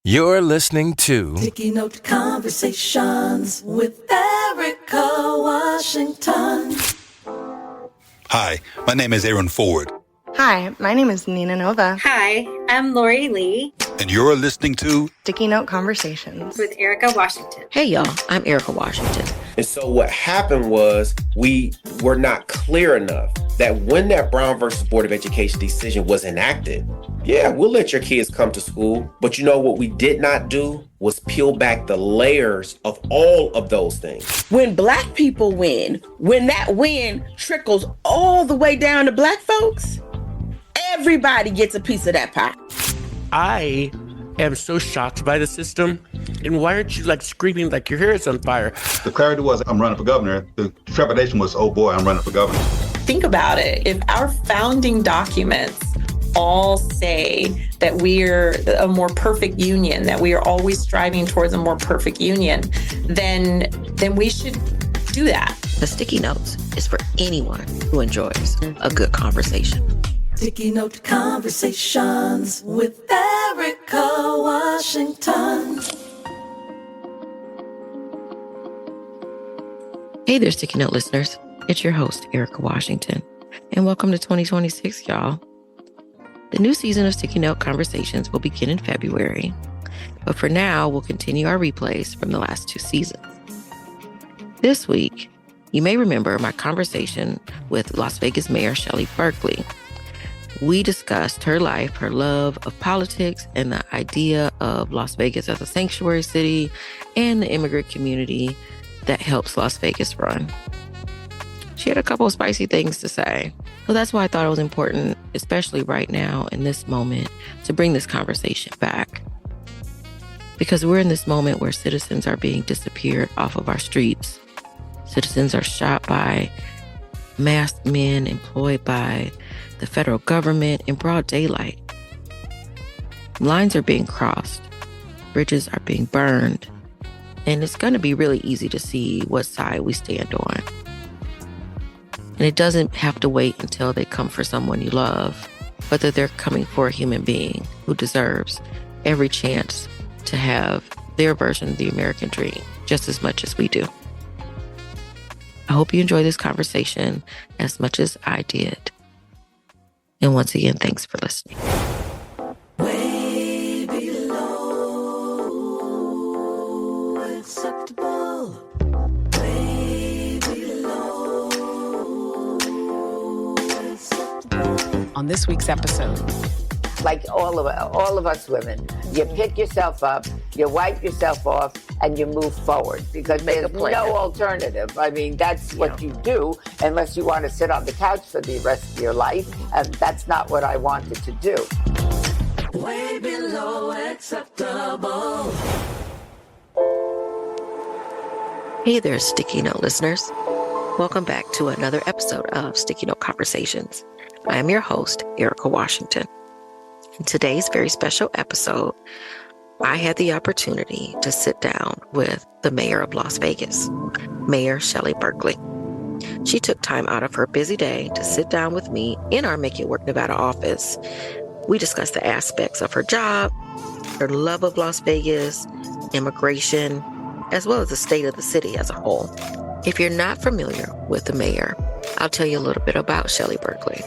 You're listening to Sticky Note Conversations with Erika Washington. Hi, my name is Aaron Ford. Hi, my name is Nina Nova. Hi, I'm Lori Lee. And you're listening to Sticky Note Conversations with Erika Washington. Hey y'all, I'm Erika Washington. And so what happened was we were not clear enough that when that Brown versus Board of Education decision was enacted, yeah, we'll let your kids come to school. But you know what we did not do was peel back the layers of all of those things. When Black people win, when that win trickles all the way down to Black folks, everybody gets a piece of that pie. I am so shocked by the system. And why aren't you screaming like your hair is on fire? The clarity was, I'm running for governor. The trepidation was, oh boy, I'm running for governor. Think about it. If our founding documents all say that we're a more perfect union, that we are always striving towards a more perfect union, then we should do that. The Sticky Notes is for anyone who enjoys a good conversation. Sticky Note Conversations with Erika Washington. Hey there, Sticky Note listeners. It's your host, Erika Washington. And welcome to 2026, y'all. The new season of Sticky Note Conversations will begin in February. But for now, we'll continue our replays from the last two seasons. This week, you may remember my conversation with Las Vegas Mayor Shelley Berkley. We discussed her life, her love of politics, and the idea of Las Vegas as a sanctuary city and the immigrant community that helps Las Vegas run. She had a couple of spicy things to say. So that's why I thought it was important, especially right now in this moment, to bring this conversation back. Because we're in this moment where citizens are being disappeared off of our streets. Citizens are shot by masked men employed by the federal government in broad daylight. Lines are being crossed. Bridges are being burned. And it's going to be really easy to see what side we stand on. And it doesn't have to wait until they come for someone you love, but that they're coming for a human being who deserves every chance to have their version of the American dream just as much as we do. I hope you enjoy this conversation as much as I did. And once again, thanks for listening. Way below acceptable. Way below acceptable. On this week's episode, like all of us women, you pick yourself up, you wipe yourself off, and you move forward because there's no alternative. I mean, that's what you do unless you want to sit on the couch for the rest of your life, and that's not what I wanted to do. Way below acceptable. Hey there, Sticky Note listeners. Welcome back to another episode of Sticky Note Conversations. I am your host, Erika Washington. In today's very special episode, I had the opportunity to sit down with the mayor of Las Vegas, Mayor Shelley Berkely. She took time out of her busy day to sit down with me in our Make It Work Nevada office. We discussed the aspects of her job, her love of Las Vegas, immigration, as well as the state of the city as a whole. If you're not familiar with the mayor, I'll tell you a little bit about Shelley Berkely.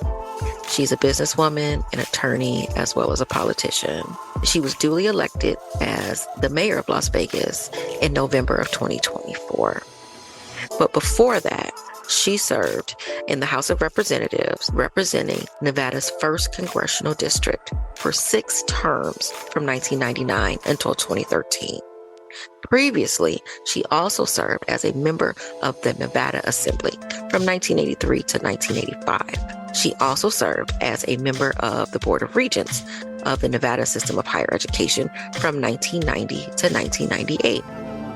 She's a businesswoman, an attorney, as well as a politician. She was duly elected as the mayor of Las Vegas in November of 2024. But before that, she served in the House of Representatives representing Nevada's 1st Congressional District for 6 terms from 1999 until 2013. Previously, she also served as a member of the Nevada Assembly from 1983 to 1985. She also served as a member of the Board of Regents of the Nevada System of Higher Education from 1990 to 1998.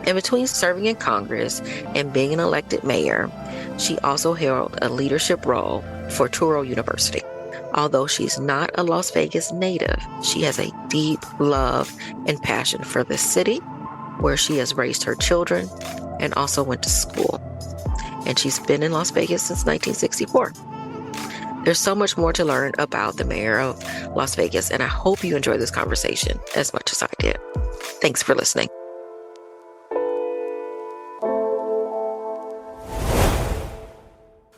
In between serving in Congress and being an elected mayor, she also held a leadership role for Touro University. Although she's not a Las Vegas native, she has a deep love and passion for this city, where she has raised her children and also went to school. And she's been in Las Vegas since 1964. There's so much more to learn about the mayor of Las Vegas, and I hope you enjoy this conversation as much as I did. Thanks for listening.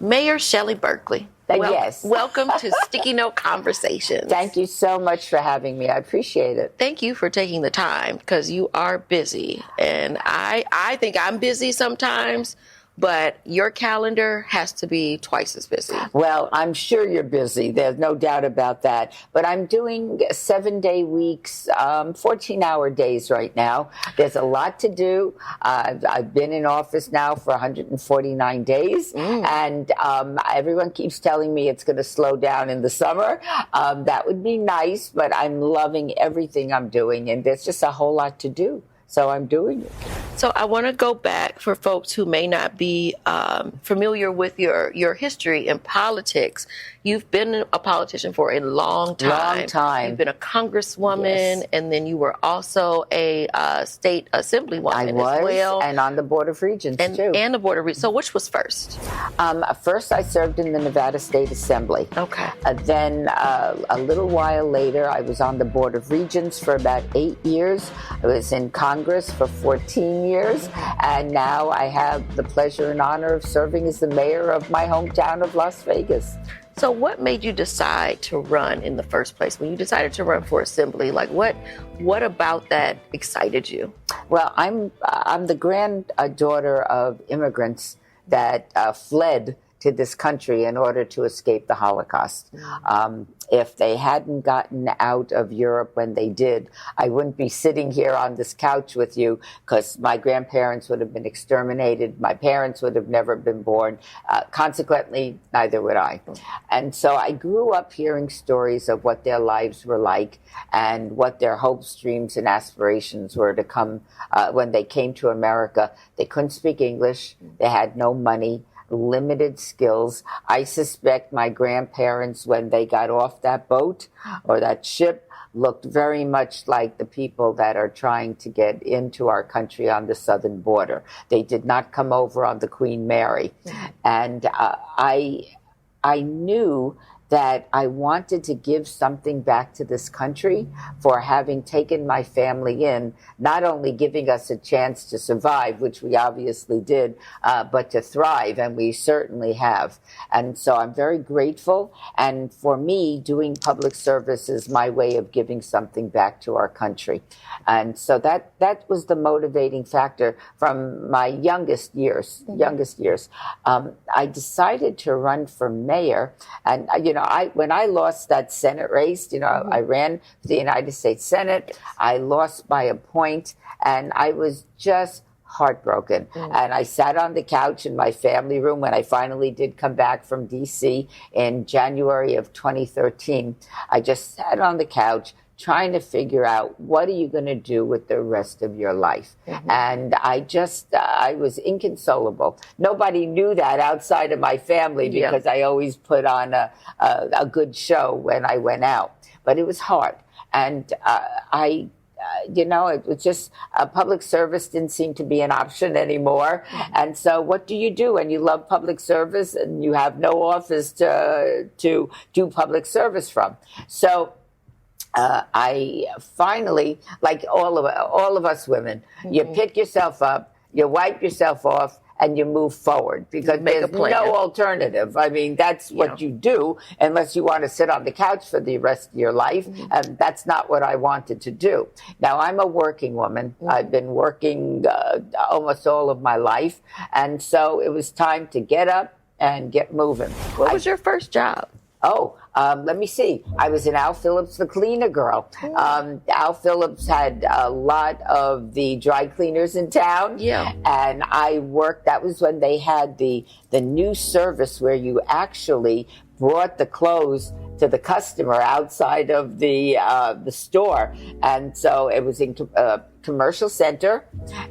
Mayor Shelley Berkely. Yes. Welcome to Sticky Note Conversations. Thank you so much for having me. I appreciate it. Thank you for taking the time because you are busy. And I think I'm busy sometimes, but your calendar has to be twice as busy. Well, I'm sure you're busy. There's no doubt about that. But I'm doing 7-day weeks, 14-hour days right now. There's a lot to do. I've been in office now for 149 days. And everyone keeps telling me it's going to slow down in the summer. That would be nice, but I'm loving everything I'm doing. And there's just a whole lot to do. So I'm doing it. So I want to go back for folks who may not be familiar with your history in politics. You've been a politician for a long time. Long time. You've been a congresswoman, Yes. and then you were also a state assemblywoman I was, as well. and on the Board of Regents, too. And the Board of Regents. So which was first? First, I served in the Nevada State Assembly. Okay. Then a little while later, I was on the Board of Regents for about 8 years. I was in Congress for 14 years. And now I have the pleasure and honor of serving as the mayor of my hometown of Las Vegas. So what made you decide to run in the first place? When you decided to run for assembly, like what about that excited you? Well, I'm the granddaughter of immigrants that fled to this country in order to escape the Holocaust. If they hadn't gotten out of Europe when they did, I wouldn't be sitting here on this couch with you because my grandparents would have been exterminated. My parents would have never been born. Consequently, neither would I. And so I grew up hearing stories of what their lives were like and what their hopes, dreams, and aspirations were to come when they came to America. They couldn't speak English. They had no money. Limited skills. I suspect my grandparents, when they got off that boat or that ship, looked very much like the people that are trying to get into our country on the southern border. They did not come over on the Queen Mary. And I knew that I wanted to give something back to this country for having taken my family in, not only giving us a chance to survive, which we obviously did, but to thrive, and we certainly have. And so I'm very grateful. And for me, doing public service is my way of giving something back to our country. And so that was the motivating factor from my youngest years. I decided to run for mayor, and when I lost that Senate race, I ran for the United States Senate. I lost by a point, and I was just heartbroken. And I sat on the couch in my family room when I finally did come back from D.C. in January of 2013. I just sat on the couch trying to figure out, what are you going to do with the rest of your life? And I was inconsolable. Nobody knew that outside of my family because I always put on a good show when I went out. But it was hard. And it was just public service didn't seem to be an option anymore. And so what do you do when you love public service and you have no office to do public service from? So I finally, like all of us women, you pick yourself up, you wipe yourself off, and you move forward because there's no alternative. I mean, that's what you do unless you want to sit on the couch for the rest of your life. And that's not what I wanted to do. Now, I'm a working woman. I've been working almost all of my life. And so it was time to get up and get moving. What was your first job? Let me see. I was in Al Phillips, the cleaner girl. Al Phillips had a lot of the dry cleaners in town. And I worked, that was when they had the new service where you actually brought the clothes to the customer outside of the store. And so it was in Commercial Center,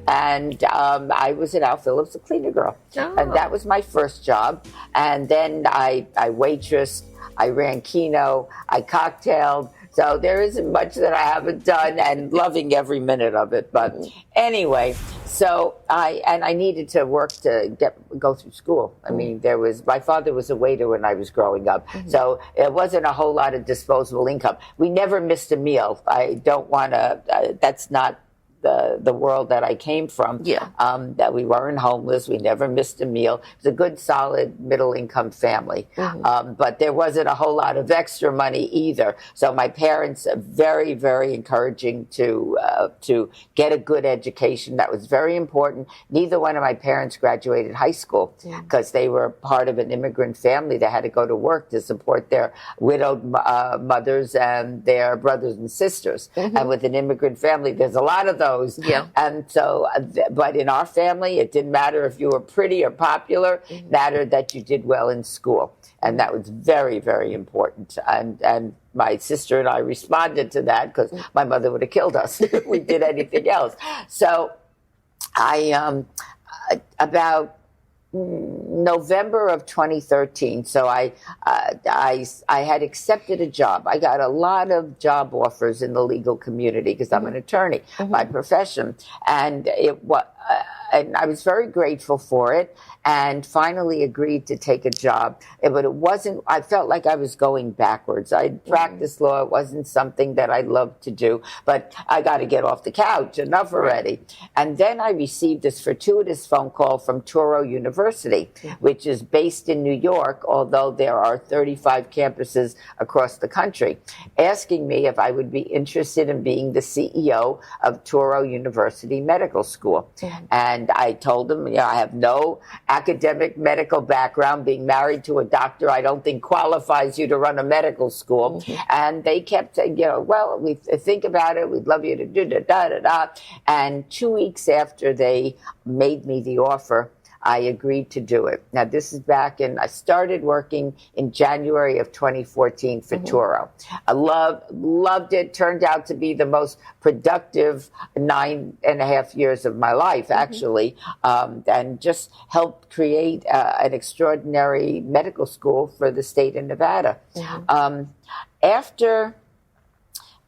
and I was at Al Phillips, the cleaner girl. And that was my first job. And then I waitressed, I ran Keno, I cocktailed. So there isn't much that I haven't done, and loving every minute of it. But anyway, so I needed to work to go through school. I mean, my father was a waiter when I was growing up, so it wasn't a whole lot of disposable income. We never missed a meal. I don't want to. That's not the world that I came from. Yeah. That we weren't homeless. We never missed a meal. It was a good, solid, middle-income family. But there wasn't a whole lot of extra money either. So my parents are very, very encouraging to get a good education. That was very important. Neither one of my parents graduated high school because they were part of an immigrant family that had to go to work to support their widowed mothers and their brothers and sisters. And with an immigrant family, there's a lot of those. Yeah. And so, but in our family, it didn't matter if you were pretty or popular, it mattered that you did well in school. And that was very, very important. And my sister and I responded to that because my mother would have killed us if we did anything else. So about November of 2013, so I had accepted a job. I got a lot of job offers in the legal community because I'm an attorney by profession, and and I was very grateful for it, and finally agreed to take a job. But it wasn't, I felt like I was going backwards. I practiced law. It wasn't something that I loved to do, but I got to get off the couch. Enough already. And then I received this fortuitous phone call from Touro University, which is based in New York, although there are 35 campuses across the country, asking me if I would be interested in being the CEO of Touro University Medical School. And I told them, I have no academic medical background. Being married to a doctor, I don't think qualifies you to run a medical school. And they kept saying, well, we think about it. We'd love you to do da-da-da-da. And 2 weeks after they made me the offer, I agreed to do it. Now, this is I started working in January of 2014 for Touro. I loved it. Turned out to be the most productive 9.5 years of my life, actually, and just helped create an extraordinary medical school for the state of Nevada. After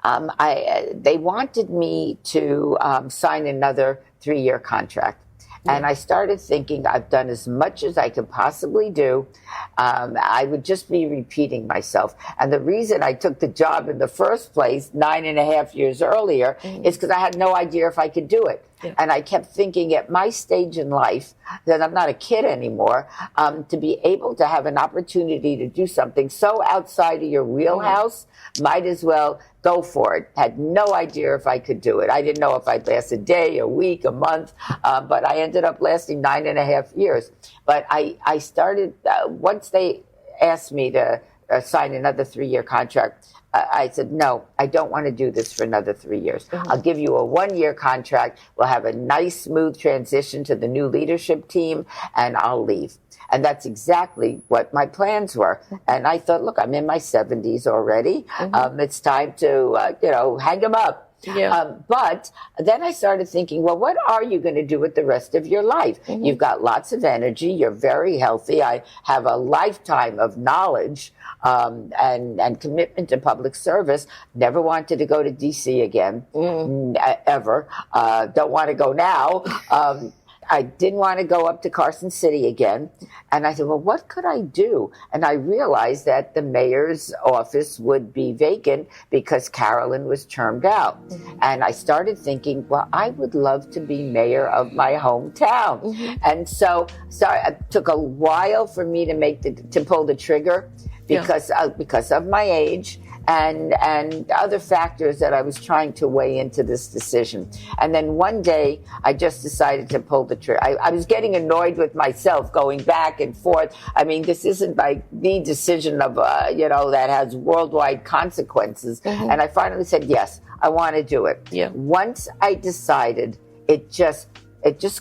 they wanted me to sign another 3-year contract. And I started thinking, I've done as much as I could possibly do. I would just be repeating myself. And the reason I took the job in the first place 9.5 years earlier is because I had no idea if I could do it. And I kept thinking at my stage in life, that I'm not a kid anymore, to be able to have an opportunity to do something so outside of your wheelhouse, might as well go for it. Had no idea if I could do it. I didn't know if I'd last a day, a week, a month, but I ended up lasting 9.5 years. But I started, once they asked me to sign another 3-year contract, I said, no, I don't want to do this for another 3 years. I'll give you a 1-year contract. We'll have a nice, smooth transition to the new leadership team, and I'll leave. And that's exactly what my plans were. And I thought, look, I'm in my 70s already. It's time to, hang them up. But then I started thinking, well, what are you going to do with the rest of your life? You've got lots of energy. You're very healthy. I have a lifetime of knowledge and commitment to public service. Never wanted to go to D.C. again, ever. Don't want to go now. I didn't want to go up to Carson City again. And I said, well, what could I do? And I realized that the mayor's office would be vacant because Carolyn was termed out. And I started thinking, well, I would love to be mayor of my hometown. And so it took a while for me to pull the trigger because of my age and other factors that I was trying to weigh into this decision. And then one day, I just decided to pull the trigger. I was getting annoyed with myself, going back and forth. I mean, this isn't like the decision of, that has worldwide consequences. And I finally said, yes, I want to do it. Once I decided, it just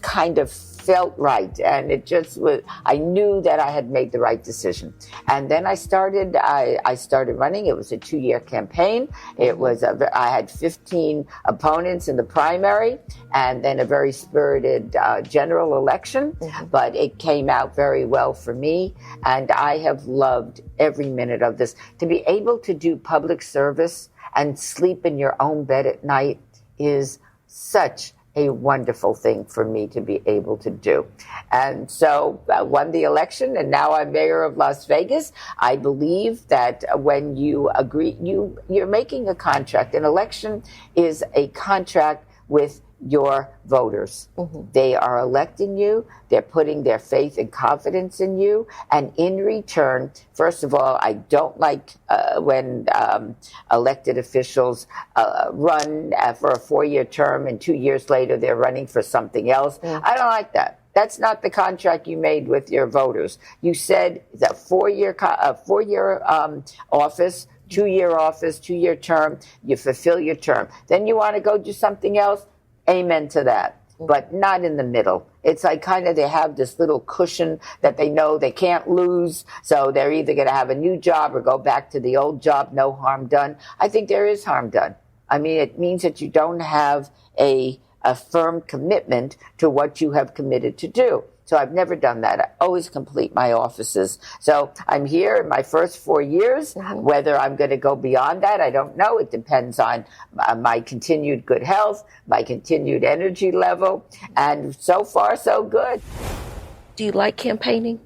kind of felt right, and it just was. I knew that I had made the right decision, and then I started running. It was a 2-year campaign. It was I had 15 opponents in the primary, and then a very spirited general election. But it came out very well for me, and I have loved every minute of this. To be able to do public service and sleep in your own bed at night is such a wonderful thing for me to be able to do. And so I won the election, and now I'm mayor of Las Vegas. I believe that when you agree, you're making a contract. An election is a contract with your voters. They are electing you. They're putting their faith and confidence in you. And in return, first of all, I don't like when elected officials run for a 4-year term and 2 years later they're running for something else. I don't like that. That's not the contract you made with your voters. You said that 4-year office, 2-year office, 2-year term, you fulfill your term. Then you want to go do something else? Amen to that. But not in the middle. It's like kind of they have this little cushion that they know they can't lose. So they're either going to have a new job or go back to the old job, no harm done. I think there is harm done. I mean, it means that you don't have a firm commitment to what you have committed to do. So I've never done that. I always complete my offices. So I'm here in my first 4 years. Whether I'm going to go beyond that, I don't know. It depends on my continued good health, my continued energy level. And so far, so good. Do you like campaigning?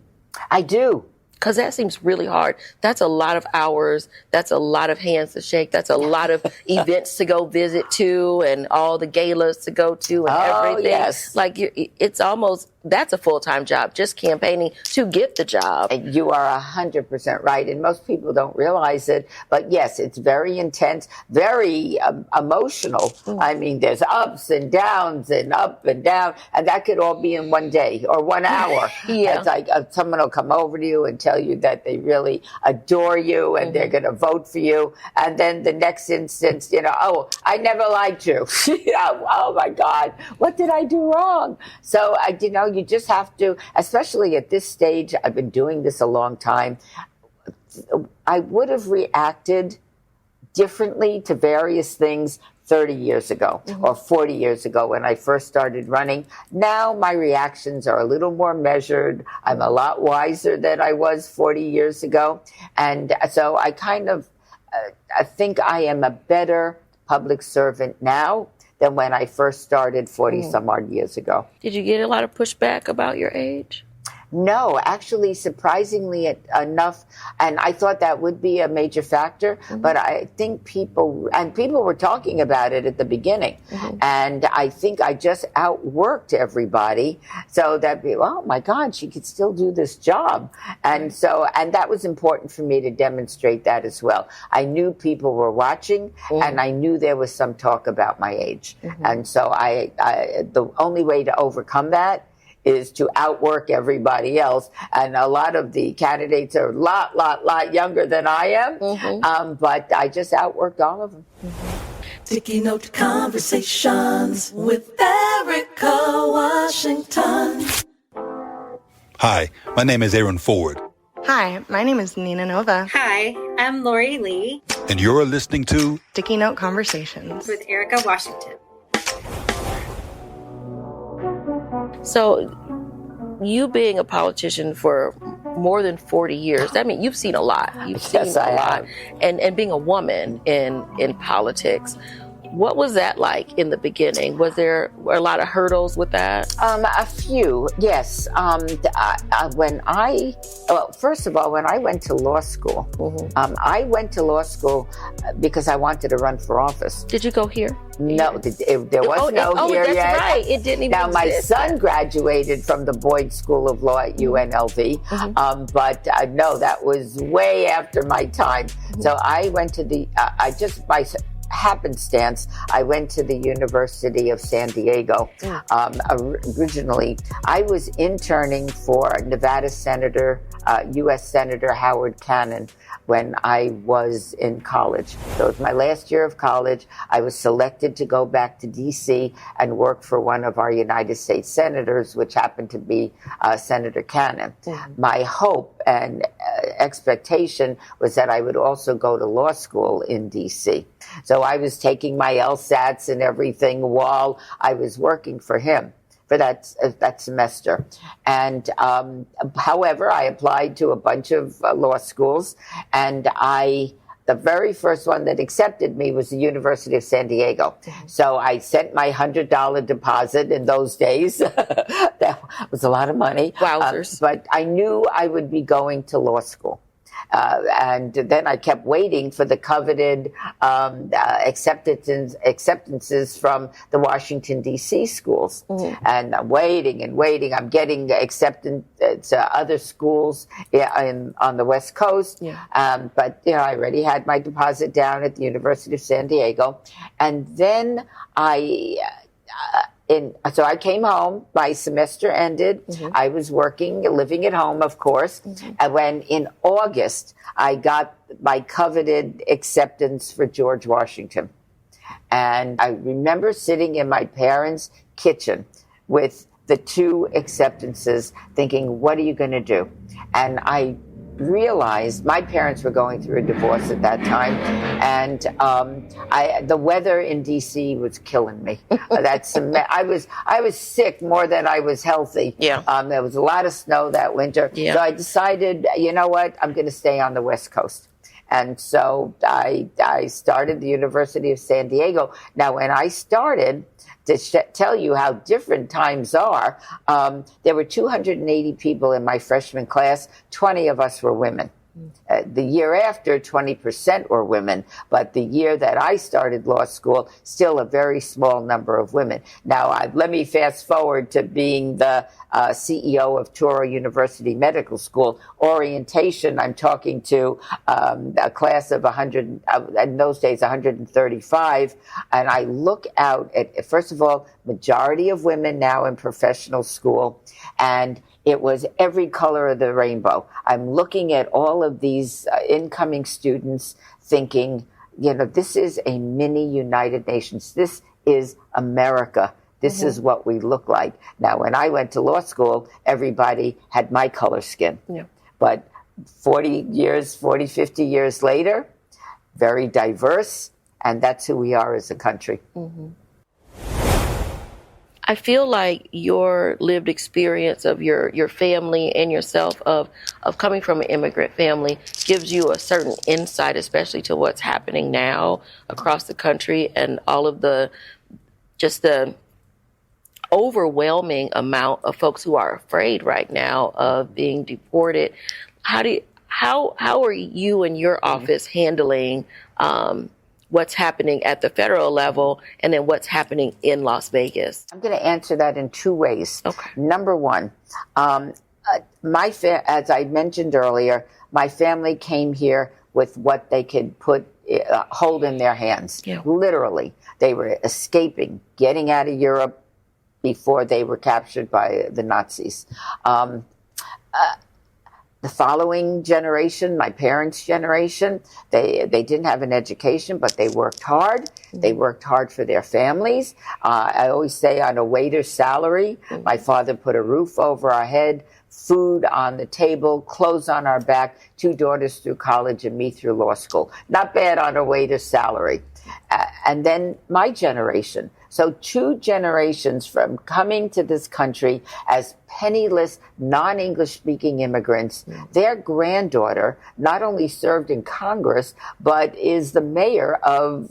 I do. Because that seems really hard. That's a lot of hours. That's a lot of hands to shake. That's a lot of events to go visit to and all the galas to go to and everything. Yes. Like, it's almost, that's a full-time job, just campaigning to get the job. And you are 100% right. And most people don't realize it. But yes, it's very intense, very emotional. I mean, there's ups and downs and up and down. And that could all be in one day or 1 hour. It's like someone will come over to you and tell you that they really adore you and they're going to vote for you. And then the next instance, oh, I never liked you. Oh my God, what did I do wrong? So, you just have to, especially at this stage, I've been doing this a long time. I would have reacted differently to various things 30 years ago or 40 years ago when I first started running. Now my reactions are a little more measured. I'm a lot wiser than I was 40 years ago. And so I kind of I think I am a better public servant now than when I first started 40 some odd years ago. Did you get a lot of pushback about your age? No, actually, surprisingly enough, and I thought that would be a major factor, but I think people were talking about it at the beginning, and I think I just outworked everybody so that, oh my God, she could still do this job. And that was important for me to demonstrate that as well. I knew people were watching, and I knew there was some talk about my age. And so the only way to overcome that is to outwork everybody else. And a lot of the candidates are a lot younger than I am, but I just outworked all of them. Sticky Note Conversations with Erika Washington. Hi, my name is Aaron Ford. Hi, my name is Nina Nova. Hi, I'm Lori Lee And you're listening to Sticky Note Conversations. with Erika Washington. So, you being a politician for more than 40 years, I mean, you've seen a lot. You've seen Yes, a I lot. have. And being a woman in politics, what was that like in the beginning? Was there a lot of hurdles with that? A few, yes. First of all, when I went to law school, I went to law school because I wanted to run for office. Did you go here? No, there was no here that's yet. right. It didn't even Now, my exist. son graduated from the Boyd School of Law at UNLV, but no, that was way after my time. So I went to by happenstance, I went to the University of San Diego. Originally, I was interning for Nevada Senator, U.S. Senator Howard Cannon when I was in college. So it was my last year of college. I was selected to go back to D.C. and work for one of our United States senators, which happened to be Senator Cannon. My hope and expectation was that I would also go to law school in D.C. So I was taking my LSATs and everything while I was working for him for that semester. And however, I applied to a bunch of law schools, and the very first one that accepted me was the University of San Diego. So I sent my $100 deposit in those days. That was a lot of money. Wowzers. But I knew I would be going to law school. And then I kept waiting for the coveted acceptances from the Washington, D.C. schools. And I'm waiting and waiting. I'm getting acceptance to other schools on the West Coast. But, I already had my deposit down at the University of San Diego. And then so I came home, my semester ended, I was working, living at home, of course, and when in August, I got my coveted acceptance for George Washington. And I remember sitting in my parents' kitchen with the 2 acceptances thinking, what are you going to do? And I realized my parents were going through a divorce at that time, and the weather in DC was killing me. I was sick more than I was healthy. There was a lot of snow that winter, so I decided, you know what, I'm going to stay on the West Coast. And so I started the University of San Diego. Now, when I started, to tell you how different times are, there were 280 people in my freshman class. 20 of us were women. The year after, 20% were women. But the year that I started law school, still a very small number of women. Now, let me fast forward to being the CEO of Touro University Medical School. Orientation, I'm talking to a class of 100, in those days, 135. And I look out at, first of all, majority of women now in professional school. And it was every color of the rainbow. I'm looking at all of these incoming students thinking, this is a mini United Nations. This is America. This is what we look like. Now, when I went to law school, everybody had my color skin. But 50 years later, very diverse, and that's who we are as a country. I feel like your lived experience of your family and yourself of coming from an immigrant family gives you a certain insight, especially to what's happening now across the country and all of the overwhelming amount of folks who are afraid right now of being deported. How are you and your office handling what's happening at the federal level and then what's happening in Las Vegas? I'm going to answer that in 2 ways. Okay. Number one, as I mentioned earlier, my family came here with what they could hold in their hands. Literally, they were escaping, getting out of Europe before they were captured by the Nazis. The following generation, my parents' generation, they didn't have an education, but they worked hard. They worked hard for their families. I always say on a waiter's salary, my father put a roof over our head, food on the table, clothes on our back, 2 daughters through college and me through law school. Not bad on a waiter's salary. And then my generation. So 2 generations from coming to this country as penniless, non-English speaking immigrants. Their granddaughter not only served in Congress, but is the mayor of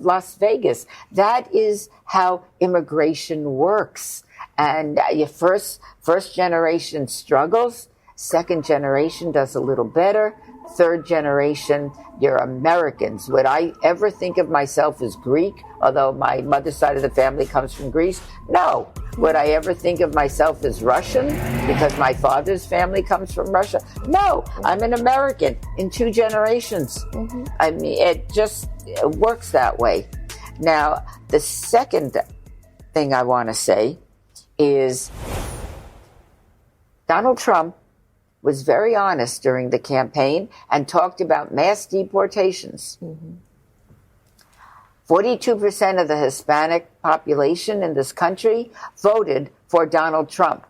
Las Vegas. That is how immigration works. And your first generation struggles. Second generation does a little better. Third generation, you're Americans. Would I ever think of myself as Greek, although my mother's side of the family comes from Greece? No. Would I ever think of myself as Russian because my father's family comes from Russia? No. I'm an American in 2 generations. I mean, it works that way. Now, the second thing I want to say is Donald Trump was very honest during the campaign and talked about mass deportations. 42% of the Hispanic population in this country voted for Donald Trump.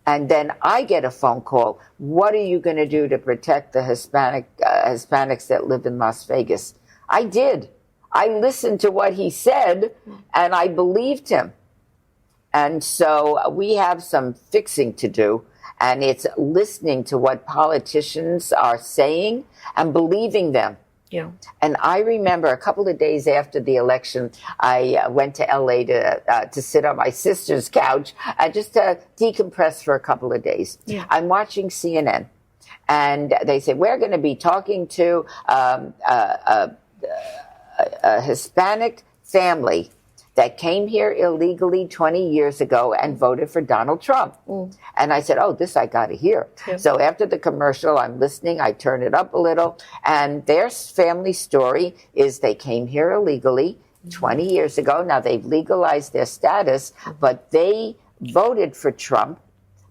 And then I get a phone call. What are you going to do to protect the Hispanics that live in Las Vegas? I did. I listened to what he said and I believed him. And so we have some fixing to do. And it's listening to what politicians are saying and believing them. And I remember a couple of days after the election, I went to LA to sit on my sister's couch and just to decompress for a couple of days. I'm watching CNN. And they say, we're going to be talking to a Hispanic family that came here illegally 20 years ago and voted for Donald Trump. And I said, oh, this I got to hear. Yep. So after the commercial, I'm listening, I turn it up a little, and their family story is they came here illegally 20 years ago. Now they've legalized their status, but they voted for Trump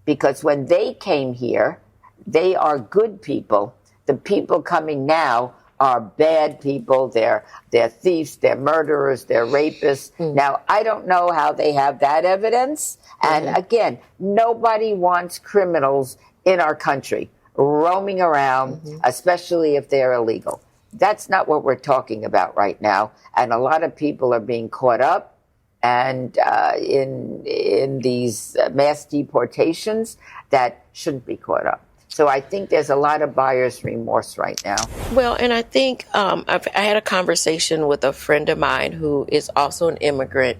because when they came here, they are good people. The people coming now are bad people. They're thieves, they're murderers, they're rapists. Now, I don't know how they have that evidence. And again, nobody wants criminals in our country roaming around, especially if they're illegal. That's not what we're talking about right now. And a lot of people are being caught up and in these mass deportations that shouldn't be caught up. So I think there's a lot of buyer's remorse right now. Well, and I think I had a conversation with a friend of mine who is also an immigrant,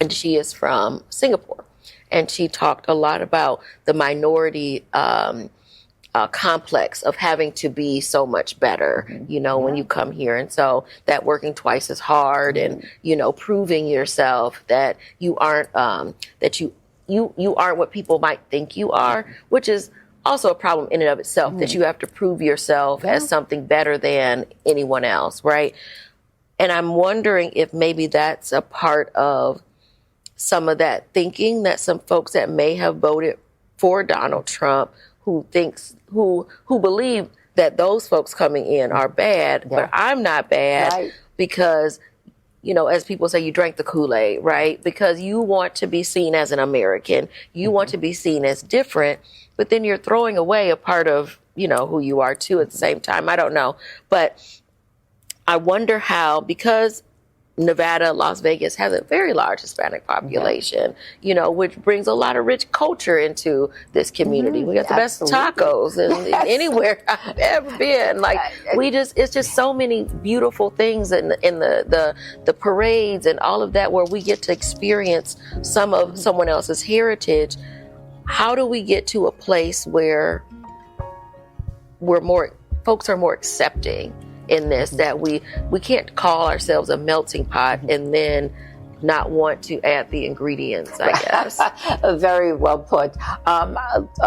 and she is from Singapore. And she talked a lot about the minority complex of having to be so much better, you know, when you come here. And so that working twice as hard and, you know, proving yourself that you aren't, that you aren't what people might think you are, which is also a problem in and of itself, that you have to prove yourself as something better than anyone else, right? And I'm wondering if maybe that's a part of some of that thinking that some folks that may have voted for Donald Trump who believe that those folks coming in are bad, but I'm not bad because, you know, as people say, you drank the Kool-Aid, right? Because you want to be seen as an American. You want to be seen as different, but then you're throwing away a part of, you know, who you are too at the same time. I don't know. But I wonder how, because Nevada, Las Vegas has a very large Hispanic population, you know, which brings a lot of rich culture into this community. We got the best tacos and anywhere I've ever been. Like it's just so many beautiful things in the parades and all of that where we get to experience some of someone else's heritage. How do we get to a place where folks are more accepting in this, that we can't call ourselves a melting pot and then not want to add the ingredients, I guess. Very well put.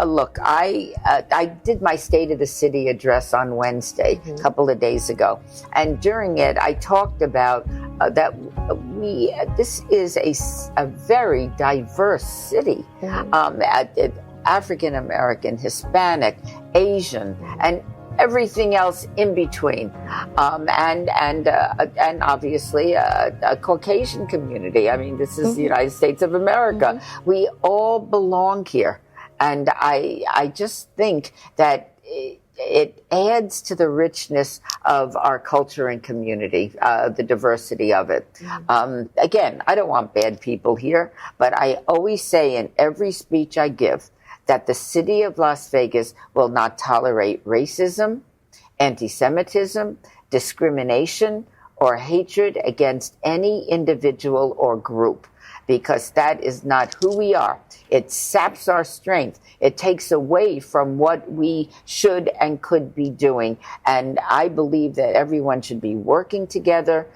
Look, I did my State of the City address on Wednesday, a couple of days ago. And during it, I talked about that this is a very diverse city. African American, Hispanic, Asian, and everything else in between, and obviously a Caucasian community. I mean, this is the United States of America. We all belong here, and I just think that it adds to the richness of our culture and community, the diversity of it. Again, I don't want bad people here, but I always say in every speech I give that the city of Las Vegas will not tolerate racism, anti-Semitism, discrimination, or hatred against any individual or group, because that is not who we are. It saps our strength. It takes away from what we should and could be doing. And I believe that everyone should be working together,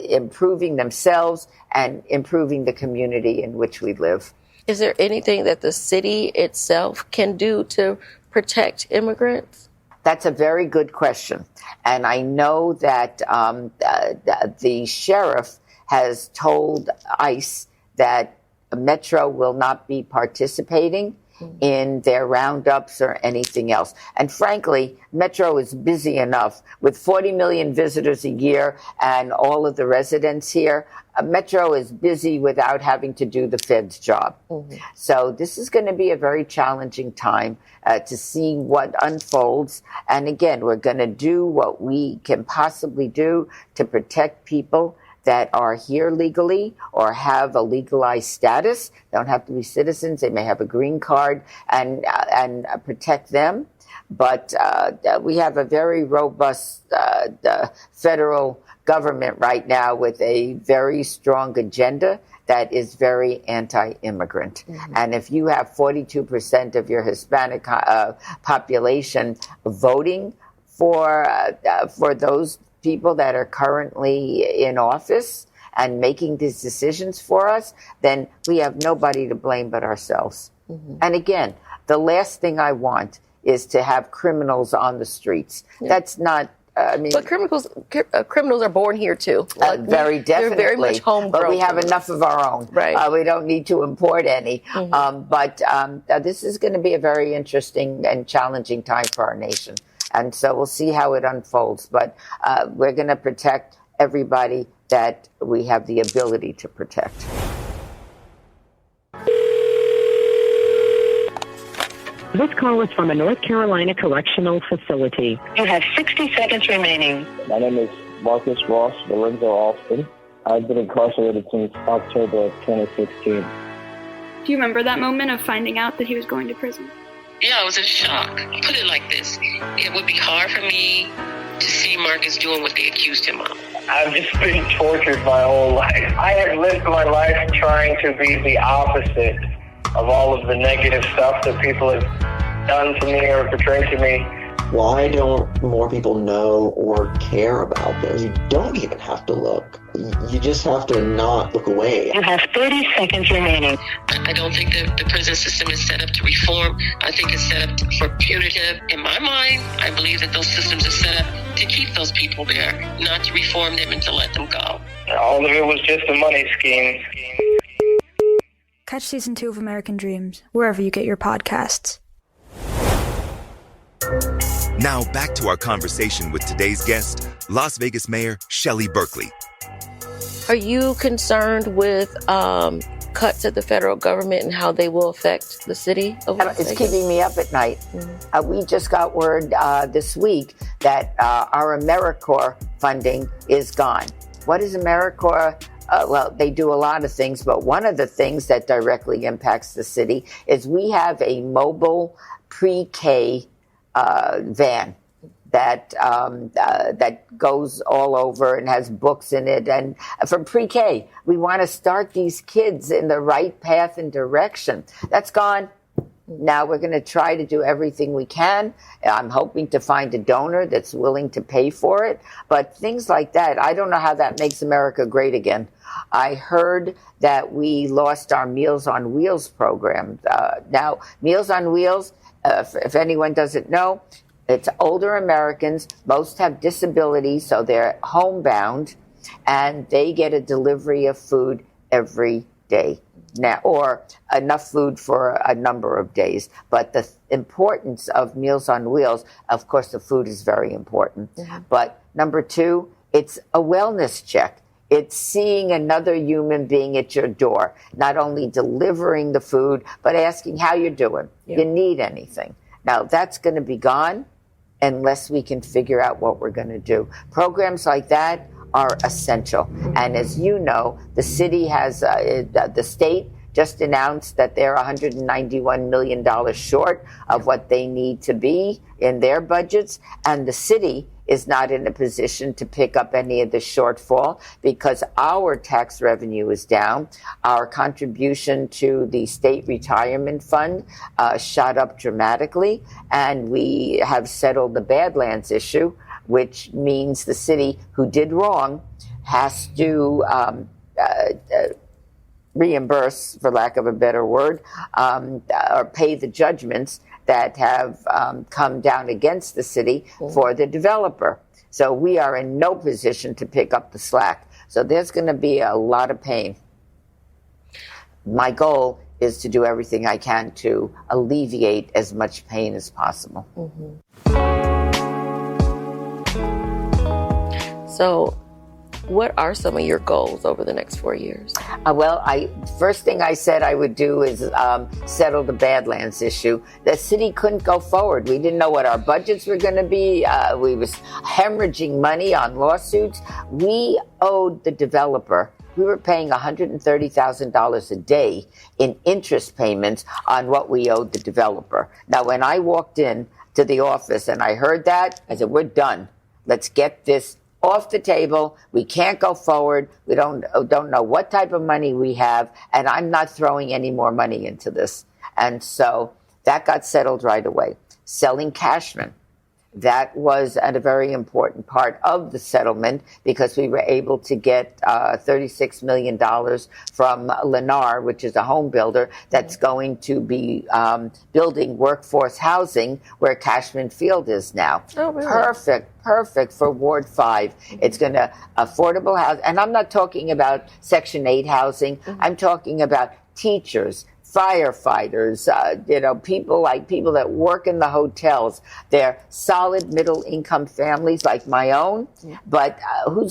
improving themselves and improving the community in which we live. Is there anything that the city itself can do to protect immigrants? That's a very good question. And I know that the sheriff has told ICE that Metro will not be participating in their roundups or anything else. And frankly, Metro is busy enough with 40 million visitors a year and all of the residents here. Metro is busy without having to do the Fed's job. So this is going to be a very challenging time to see what unfolds. And again, we're going to do what we can possibly do to protect people that are here legally or have a legalized status. Don't have to be citizens. They may have a green card, and protect them. But we have a very robust federal government right now with a very strong agenda that is very anti-immigrant. And if you have 42% of your Hispanic population voting for those people that are currently in office and making these decisions for us, then we have nobody to blame but ourselves. And again, the last thing I want is to have criminals on the streets. That's not, but criminals are born here too. Very definitely. They're very much homegrown. But we have enough of our own. Right. We don't need to import any. But this is going to be a very interesting and challenging time for our nation. And so we'll see how it unfolds. But we're going to protect everybody that we have the ability to protect. This call is from a North Carolina correctional facility. You have 60 seconds remaining. My name is Marcus Ross Lorenzo Alston. I've been incarcerated since October of 2016. Do you remember that moment of finding out that he was going to prison? Yeah, I was in shock. Put it like this. It would be hard for me to see Marcus doing what they accused him of. I've just been tortured my whole life. I have lived my life trying to be the opposite of all of the negative stuff that people have done to me or portrayed to me. Why don't more people know or care about this? You don't even have to look. You just have to not look away. You have 30 seconds remaining. I don't think that the prison system is set up to reform. I think it's set up for punitive. In my mind, I believe that those systems are set up to keep those people there, not to reform them and to let them go. All of it was just a money scheme. Catch season 2 of American Dreams wherever you get your podcasts. Now back to our conversation with today's guest, Las Vegas Mayor Shelley Berkley. Are you concerned with cuts at the federal government and how they will affect the city of Las Vegas? It's keeping me up at night. We just got word this week that our AmeriCorps funding is gone. What is AmeriCorps? Well, they do a lot of things, but one of the things that directly impacts the city is we have a mobile pre-K van that goes all over and has books in it. And from pre-K, we want to start these kids in the right path and direction. That's gone. Now we're going to try to do everything we can. I'm hoping to find a donor that's willing to pay for it. But things like that, I don't know how that makes America great again. I heard that we lost our Meals on Wheels program. Now, Meals on Wheels, if anyone doesn't know, it's older Americans. Most have disabilities, so they're homebound, and they get a delivery of food every day now, or enough food for a number of days. But the importance of Meals on Wheels, of course, the food is very important. But number 2, it's a wellness check. It's seeing another human being at your door, not only delivering the food, but asking how you're doing. You need anything. Now, that's going to be gone unless we can figure out what we're going to do. Programs like that are essential. And as you know, the city has, the state just announced that they're $191 million short of what they need to be in their budgets. And the city is not in a position to pick up any of the shortfall because our tax revenue is down. Our contribution to the state retirement fund shot up dramatically, and we have settled the Badlands issue, which means the city who did wrong has to reimburse, for lack of a better word, or pay the judgments that have come down against the city for the developer. So we are in no position to pick up the slack. So there's going to be a lot of pain. My goal is to do everything I can to alleviate as much pain as possible. So what are some of your goals over the next 4 years? Well, first thing I said I would do is settle the Badlands issue. The city couldn't go forward. We didn't know what our budgets were going to be. We was hemorrhaging money on lawsuits. We owed the developer. We were paying $130,000 a day in interest payments on what we owed the developer. Now, when I walked in to the office and I heard that, I said, we're done. Let's get this off the table. We can't go forward. We don't know what type of money we have, and I'm not throwing any more money into this. And so that got settled right away. Selling Cashman. That was a very important part of the settlement because we were able to get $36 million from Lennar, which is a home builder that's going to be building workforce housing where Cashman Field is now. Oh, really? Perfect for Ward 5. It's going to affordable house. And I'm not talking about Section 8 housing. I'm talking about teachers, firefighters, people that work in the hotels. They're solid middle income families like my own, but who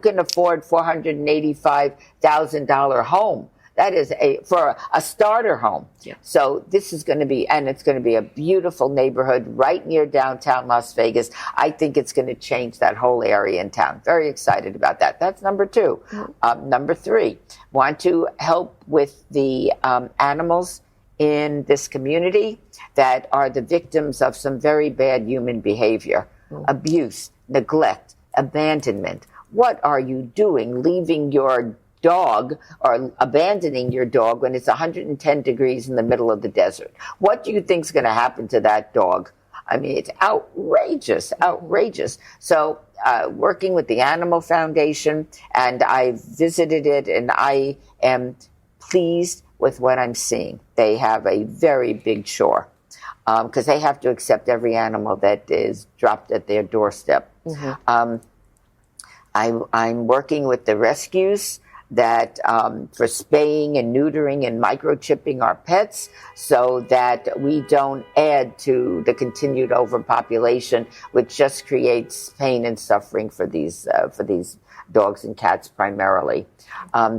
can afford $485,000 home? That is for a starter home. Yeah. So this is going to be, and it's going to be a beautiful neighborhood right near downtown Las Vegas. I think it's going to change that whole area in town. Very excited about that. That's number 2. Number 3, want to help with the animals in this community that are the victims of some very bad human behavior, abuse, neglect, abandonment. What are you doing leaving your dog or abandoning your dog when it's 110 degrees in the middle of the desert? What do you think is going to happen to that dog? I mean, it's outrageous. So working with the Animal Foundation, and I visited it, and I am pleased with what I'm seeing. They have a very big chore because they have to accept every animal that is dropped at their doorstep. I'm working with the rescues that for spaying and neutering and microchipping our pets so that we don't add to the continued overpopulation, which just creates pain and suffering for these dogs and cats primarily.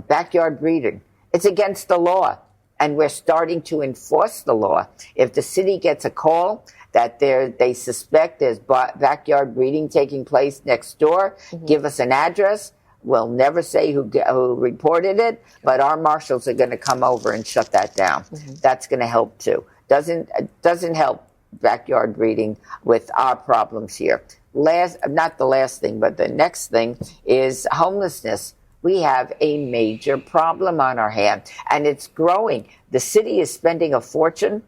Backyard breeding. It's against the law, and we're starting to enforce the law. If the city gets a call that they suspect there's backyard breeding taking place next door, give us an address. We'll never say who reported it, but our marshals are going to come over and shut that down. That's going to help too. Doesn't help backyard breeding with our problems here. Not the last thing, but the next thing is homelessness. We have a major problem on our hand, and it's growing. The city is spending a fortune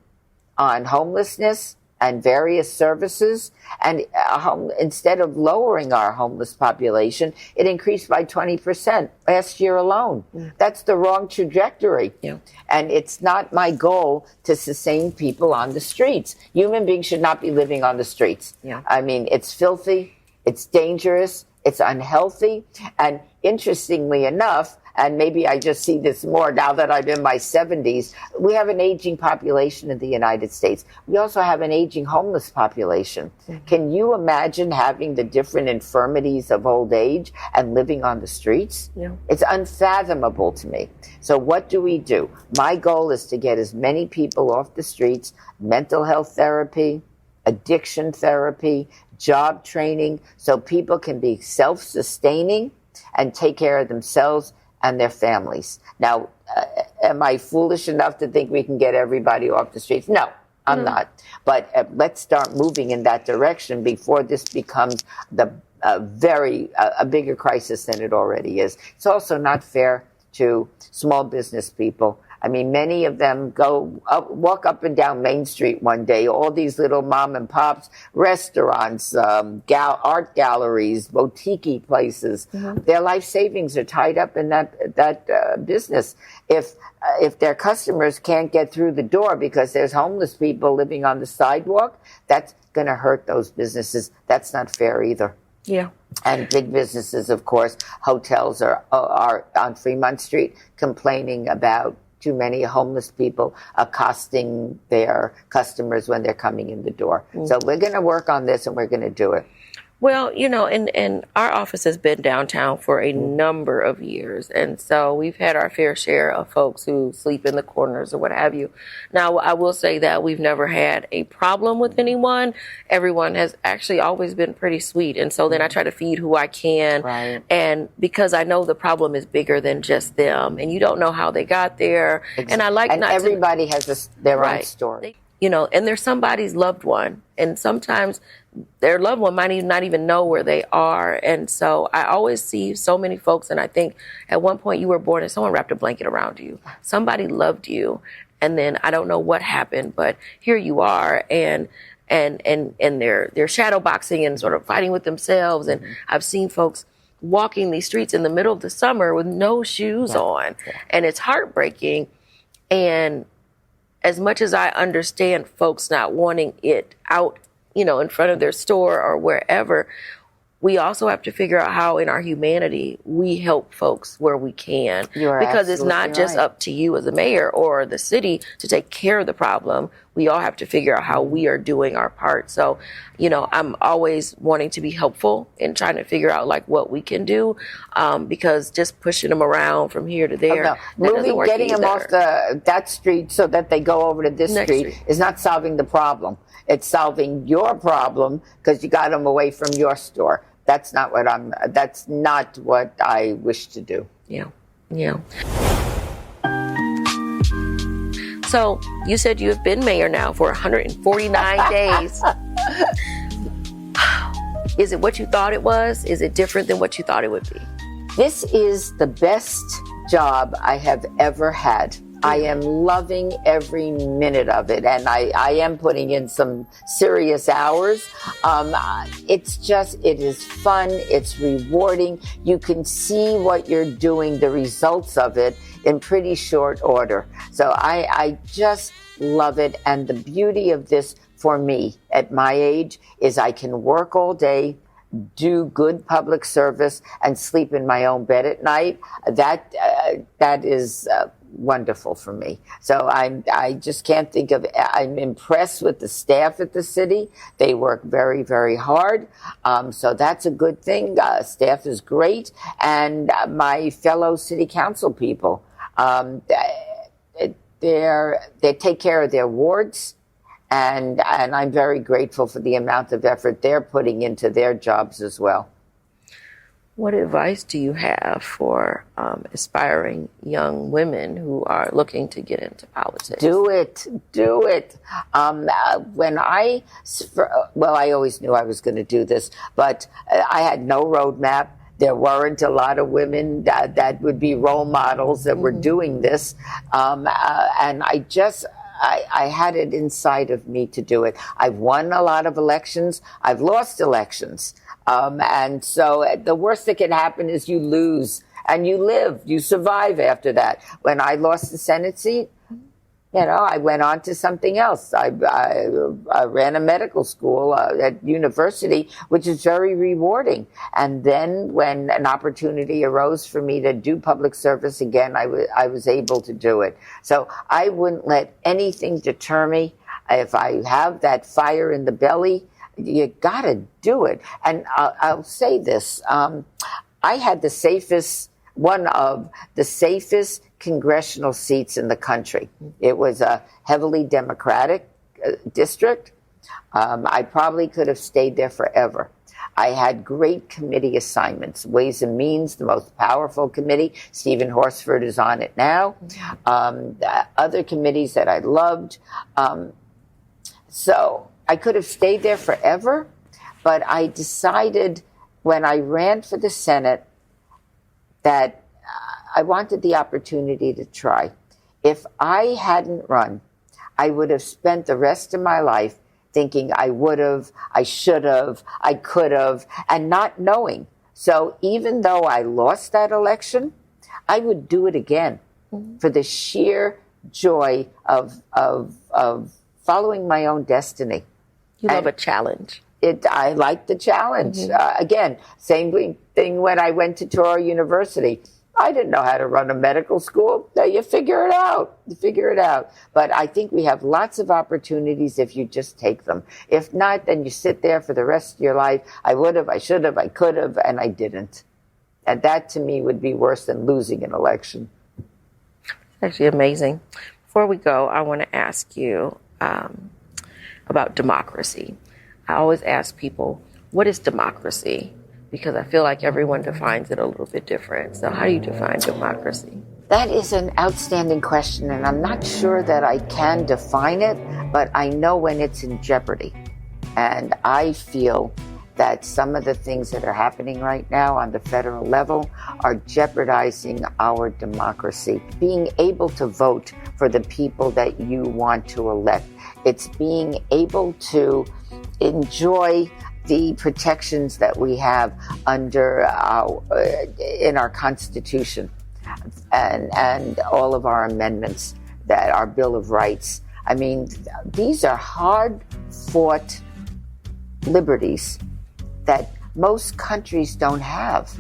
on homelessness and various services, and instead of lowering our homeless population, it increased by 20% last year alone. That's the wrong trajectory. And it's not my goal to sustain people on the streets. Human beings should not be living on the streets. I mean, it's filthy, it's dangerous, it's unhealthy, and interestingly enough, and maybe I just see this more now that I'm in my 70s, we have an aging population in the United States. We also have an aging homeless population. Can you imagine having the different infirmities of old age and living on the streets? It's unfathomable to me. So what do? My goal is to get as many people off the streets, mental health therapy, addiction therapy, job training, so people can be self-sustaining and take care of themselves and their families. Now, am I foolish enough to think we can get everybody off the streets? No, I'm not. But let's start moving in that direction before this becomes a bigger crisis than it already is. It's also not fair to small business people. I mean, many of them walk up and down Main Street one day, all these little mom and pops, restaurants, art galleries, boutique places. Their life savings are tied up in that business. If their customers can't get through the door because there's homeless people living on the sidewalk, that's going to hurt those businesses. That's not fair either. And big businesses, of course, hotels are on Fremont Street complaining about too many homeless people accosting their customers when they're coming in the door. So we're going to work on this, and we're going to do it. Well, and our office has been downtown for a number of years. And so we've had our fair share of folks who sleep in the corners or what have you. Now, I will say that we've never had a problem with anyone. Everyone has actually always been pretty sweet. And so then I try to feed who I can. And because I know the problem is bigger than just them, and you don't know how they got there. And I like not everybody has their own story. And they're somebody's loved one. And sometimes their loved one might not even know where they are. And so I always see so many folks, and I think at one point you were born and someone wrapped a blanket around you. Somebody loved you, and then I don't know what happened, but here you are, and they're shadow boxing and sort of fighting with themselves. And I've seen folks walking these streets in the middle of the summer with no shoes on, and it's heartbreaking. And as much as I understand folks not wanting it out, in front of their store or wherever, we also have to figure out how in our humanity we help folks where we can. Because it's not just up to you as a mayor or the city to take care of the problem. We all have to figure out how we are doing our part. So, I'm always wanting to be helpful in trying to figure out like what we can do, because just pushing them around from here to there, getting them off that street so that they go over to this street is not solving the problem. It's solving your problem because you got them away from your store. That's not what I wish to do. Yeah. So you said you have been mayor now for 149 days. Is it what you thought it was? Is it different than what you thought it would be? This is the best job I have ever had. I am loving every minute of it, and I am putting in some serious hours. It is fun, it's rewarding. You can see what you're doing, the results of it, in pretty short order. So I just love it, and the beauty of this for me at my age is I can work all day, do good public service, and sleep in my own bed at night. That is wonderful for me. So I just can't think of. I'm impressed with the staff at the city. They work very, very hard. So that's a good thing. Staff is great, and my fellow city council people, they take care of their wards. And I'm very grateful for the amount of effort they're putting into their jobs as well. What advice do you have for aspiring young women who are looking to get into politics? Do it. I always knew I was going to do this, but I had no roadmap. There weren't a lot of women that would be role models that were doing this. And I had it inside of me to do it. I've won a lot of elections. I've lost elections. And so the worst that can happen is you lose and you live, you survive after that. When I lost the Senate seat, I went on to something else. I ran a medical school at university, which is very rewarding. And then when an opportunity arose for me to do public service again, I was able to do it. So I wouldn't let anything deter me. If I have that fire in the belly, you got to do it. And I'll say this. I had one of the safest congressional seats in the country. It was a heavily Democratic district. I probably could have stayed there forever. I had great committee assignments. Ways and Means, the most powerful committee. Stephen Horsford is on it now. Other committees that I loved. So I could have stayed there forever, but I decided when I ran for the Senate that I wanted the opportunity to try. If I hadn't run, I would have spent the rest of my life thinking I would have, I should have, I could have, and not knowing. So even though I lost that election, I would do it again for the sheer joy of following my own destiny. You love a challenge. I like the challenge. Again, same thing when I went to Touro University. I didn't know how to run a medical school. You figure it out. But I think we have lots of opportunities if you just take them. If not, then you sit there for the rest of your life. I would have, I should have, I could have, and I didn't. And that to me would be worse than losing an election. Actually amazing. Before we go, I want to ask you about democracy. I always ask people, what is democracy? Because I feel like everyone defines it a little bit different. So how do you define democracy? That is an outstanding question, and I'm not sure that I can define it, but I know when it's in jeopardy. And I feel that some of the things that are happening right now on the federal level are jeopardizing our democracy. Being able to vote for the people that you want to elect. It's being able to enjoy the protections that we have under in our Constitution and all of our amendments, that our Bill of Rights. I mean, these are hard-fought liberties that most countries don't have.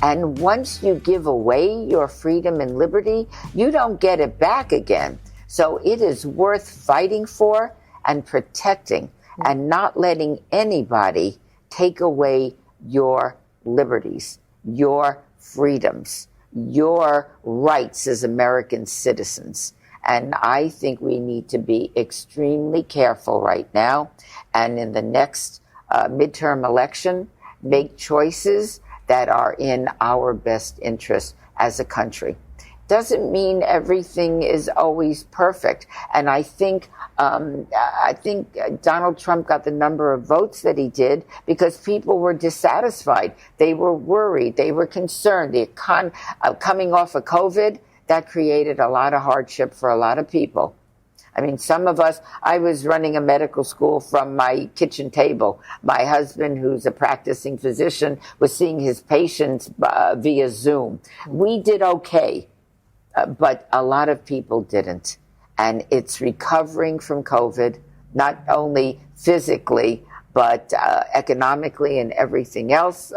And once you give away your freedom and liberty, you don't get it back again. So it is worth fighting for and protecting and not letting anybody take away your liberties, your freedoms, your rights as American citizens. And I think we need to be extremely careful right now. And in the next midterm election, make choices that are in our best interest as a country. Doesn't mean everything is always perfect. And I think Donald Trump got the number of votes that he did because people were dissatisfied. They were worried. They were concerned. Coming off of COVID, that created a lot of hardship for a lot of people. I mean, some of us, I was running a medical school from my kitchen table. My husband, who's a practicing physician, was seeing his patients via Zoom. We did okay, but a lot of people didn't. And it's recovering from COVID, not only physically, but economically and everything else,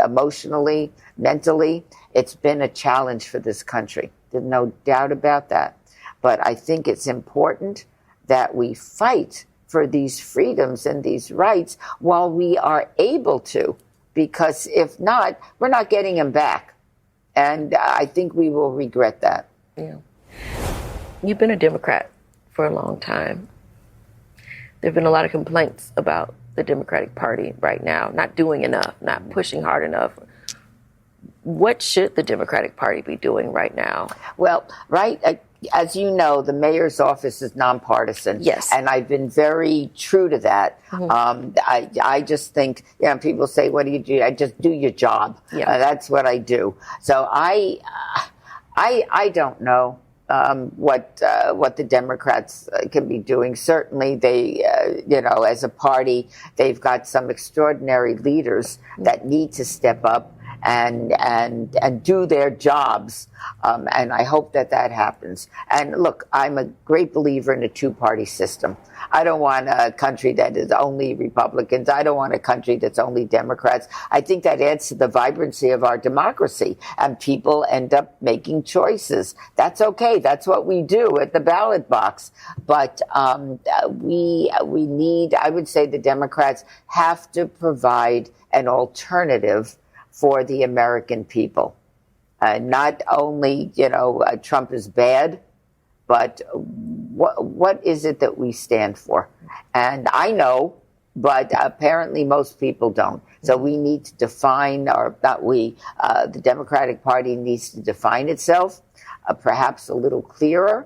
emotionally, mentally. It's been a challenge for this country. There's no doubt about that. But I think it's important that we fight for these freedoms and these rights while we are able to, because if not, we're not getting them back. And I think we will regret that. Yeah. You've been a Democrat for a long time. There have been a lot of complaints about the Democratic Party right now, not doing enough, not pushing hard enough. What should the Democratic Party be doing right now? Well, as you know, the mayor's office is nonpartisan. Yes. And I've been very true to that. Mm-hmm. I just think, people say, what do you do? I just do your job. Yeah. That's what I do. So I don't know what the Democrats can be doing. Certainly they, as a party, they've got some extraordinary leaders that need to step up and do their jobs. And I hope that happens. And look, I'm a great believer in a two-party system. I don't want a country that is only Republicans. I don't want a country that's only Democrats. I think that adds to the vibrancy of our democracy, and people end up making choices. That's okay. That's what we do at the ballot box. But we need, I would say the Democrats have to provide an alternative for the American people. Not only, Trump is bad, but what is it that we stand for? And I know, but apparently most people don't. So we need to define, or not we, the Democratic Party needs to define itself, perhaps a little clearer,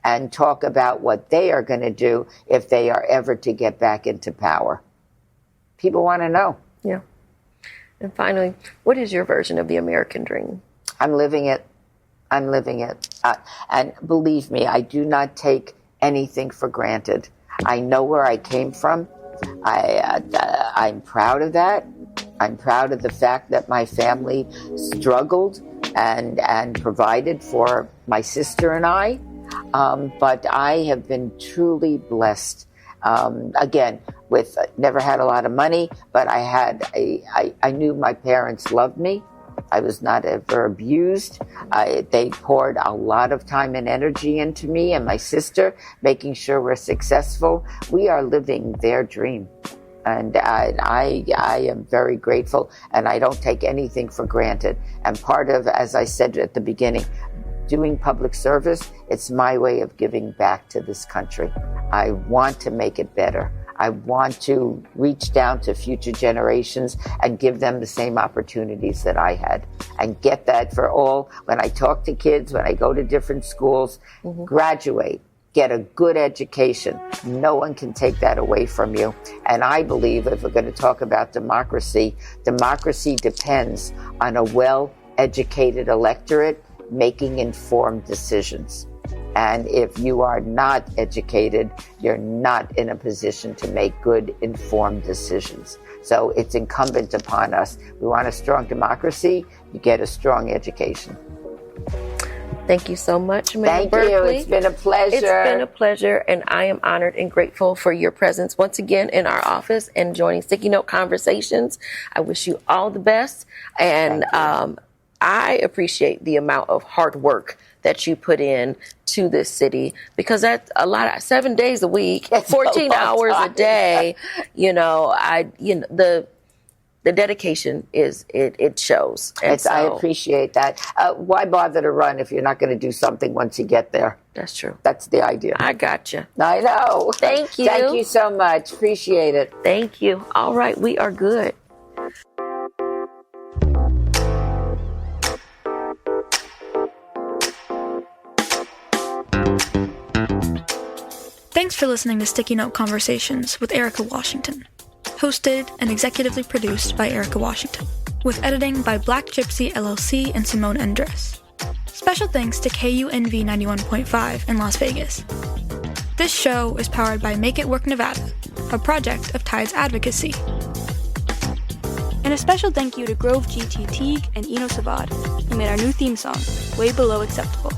and talk about what they are going to do if they are ever to get back into power. People want to know. Yeah. And finally, what is your version of the American dream? I'm living it. And believe me, I do not take anything for granted. I know where I came from. I'm proud of that. I'm proud of the fact that my family struggled and provided for my sister and I. But I have been truly blessed. Again, with never had a lot of money, but I knew my parents loved me. I was not ever abused. They poured a lot of time and energy into me and my sister, making sure we're successful. We are living their dream. And I am very grateful, and I don't take anything for granted. And part of, as I said at the beginning, doing public service, it's my way of giving back to this country. I want to make it better. I want to reach down to future generations and give them the same opportunities that I had, and get that for all. When I talk to kids, when I go to different schools, graduate, get a good education. No one can take that away from you. And I believe if we're going to talk about democracy, democracy depends on a well-educated electorate making informed decisions. And if you are not educated, you're not in a position to make good, informed decisions. So it's incumbent upon us. We want a strong democracy, you get a strong education. Thank you so much, Mayor Berkely. Thank you. It's been a pleasure. It's been a pleasure, and I am honored and grateful for your presence once again in our office and joining Sticky Note Conversations. I wish you all the best, and I appreciate the amount of hard work that you put in to this city, because that's a lot. 7 days a week, 14 hours a day. The dedication it shows. And I appreciate that. Why bother to run if you're not going to do something once you get there? That's true. That's the idea. I gotcha. I know. Thank you. Thank you so much. Appreciate it. Thank you. All right, we are good. Thanks for listening to Sticky Note Conversations with Erika Washington. Hosted and executively produced by Erika Washington, with editing by Black Gypsy LLC and Simone Endres. Special thanks to KUNV 91.5 in Las Vegas. This show is powered by Make It Work Nevada, a project of Tides Advocacy. And a special thank you to Grove GT Teague and Eno Savad, who made our new theme song, Way Below Acceptable.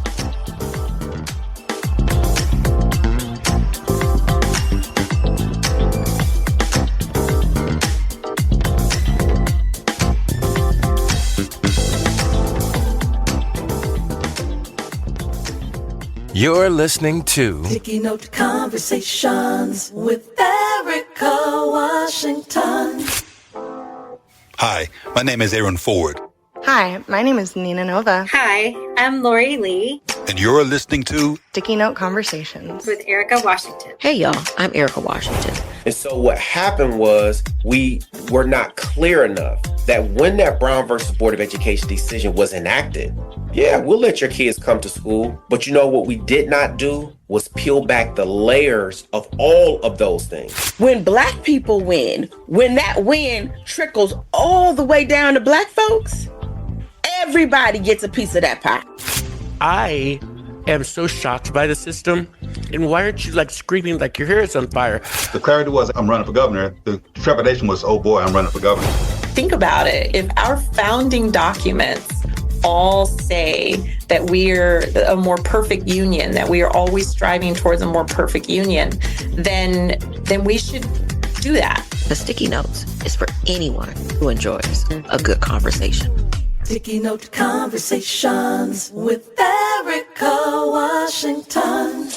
You're listening to Sticky Note Conversations with Erika Washington. Hi, my name is Aaron Ford. Hi, my name is Nina Nova. Hi, I'm Lori Lee. And you're listening to Sticky Note Conversations with Erika Washington. Hey y'all, I'm Erika Washington. And so what happened was we were not clear enough that when that Brown versus Board of Education decision was enacted, yeah, we'll let your kids come to school. But you know what we did not do was peel back the layers of all of those things. When black people win, when that win trickles all the way down to black folks, everybody gets a piece of that pie. I am so shocked by the system. And why aren't you screaming like your hair is on fire? The clarity was, I'm running for governor. The trepidation was, oh boy, I'm running for governor. Think about it. If our founding documents all say that we're a more perfect union, that we are always striving towards a more perfect union, then we should do that. The Sticky Notes is for anyone who enjoys a good conversation. Sticky Note Conversations with Erika Washington.